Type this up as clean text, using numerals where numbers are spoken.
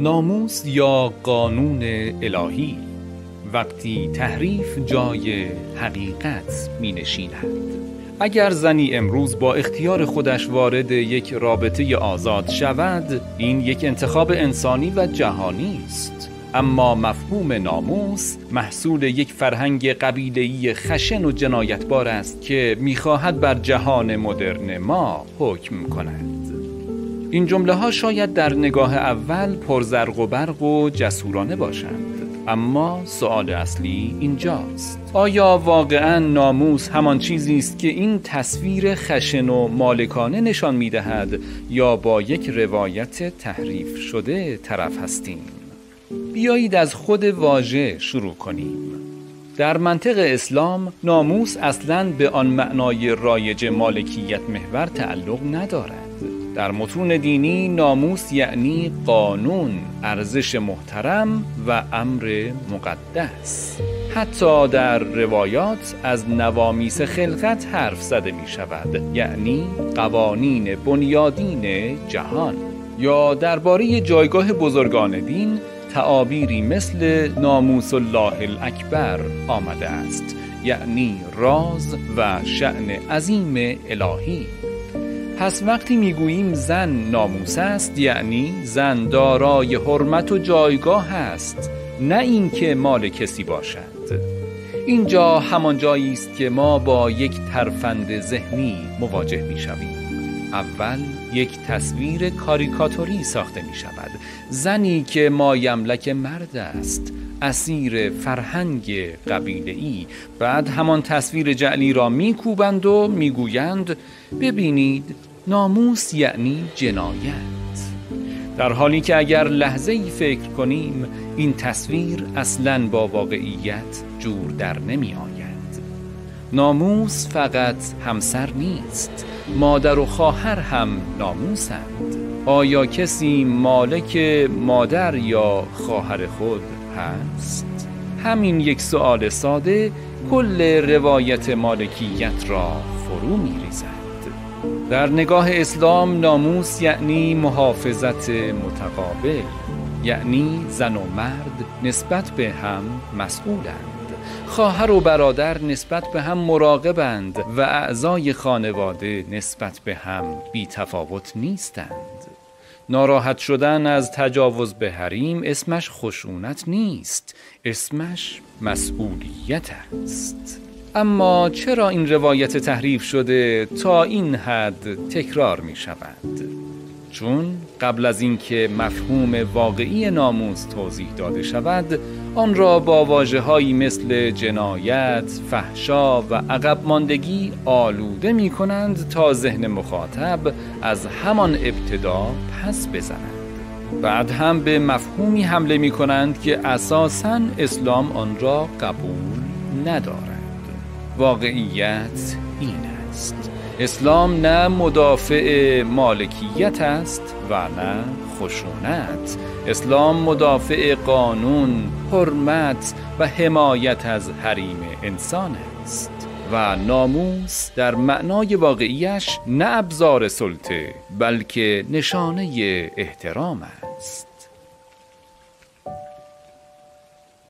ناموس یا قانون الهی وقتی تحریف جای حقیقت می نشیند. اگر زنی امروز با اختیار خودش وارد یک رابطه آزاد شود، این یک انتخاب انسانی و جهانی است. اما مفهوم ناموس محصول یک فرهنگ قبیله‌ای خشن و جنایتبار است که می‌خواهد بر جهان مدرن ما حکم کند. این جمله ها شاید در نگاه اول پرزرق و برق و جسورانه باشند، اما سؤال اصلی اینجاست: آیا واقعاً ناموس همان چیزی است که این تصویر خشن و مالکانه نشان می‌دهد، یا با یک روایت تحریف شده طرف هستیم؟ بیایید از خود واژه شروع کنیم. در منطق اسلام ناموس اصلاً به آن معنای رایج مالکیت محور تعلق ندارد. در متون دینی ناموس یعنی قانون، ارزش محترم و امر مقدس. حتی در روایات از نوامیس خلقت حرف زده می شود، یعنی قوانین بنیادین جهان. یا درباره جایگاه بزرگان دین تعابیری مثل ناموس الله الاکبر آمده است، یعنی راز و شأن عظیم الهی. پس وقتی میگوییم زن ناموس است، یعنی زن دارای حرمت و جایگاه است، نه اینکه مال کسی باشد. اینجا همان جایی است که ما با یک ترفند ذهنی مواجه میشویم. اول یک تصویر کاریکاتوری ساخته می شود. زنی که مایملک مرد است، اسیر فرهنگ قبیله‌ای. بعد همان تصویر جعلی را می کوبند و می گویند ببینید ناموس یعنی جنایت. در حالی که اگر لحظه‌ای فکر کنیم این تصویر اصلاً با واقعیت جور در نمی آید. ناموس فقط همسر نیست، مادر و خواهر هم ناموسند. آیا کسی مالک مادر یا خواهر خود هست؟ همین یک سؤال ساده کل روایت مالکیت را فرو می‌ریزد. در نگاه اسلام ناموس یعنی محافظت متقابل، یعنی زن و مرد نسبت به هم مسئولند. خواهر و برادر نسبت به هم مراقبند و اعضای خانواده نسبت به هم بی تفاوت نیستند. ناراحت شدن از تجاوز به حریم اسمش خشونت نیست، اسمش مسئولیت است. اما چرا این روایت تحریف شده تا این حد تکرار می شود؟ چون قبل از اینکه مفهوم واقعی ناموس توضیح داده شود، آن را با واژه‌هایی مثل جنایت، فحشا و عقب ماندگی آلوده می کنند تا ذهن مخاطب از همان ابتدا پس بزنند. بعد هم به مفهومی حمله می کنند که اساساً اسلام آن را قبول ندارد. واقعیت این است: اسلام نه مدافع مالکیت است و نه خشونت. اسلام مدافع قانون، حرمت و حمایت از حریم انسان است. و ناموس در معنای واقعیش نه ابزار سلطه بلکه نشانه احترام است.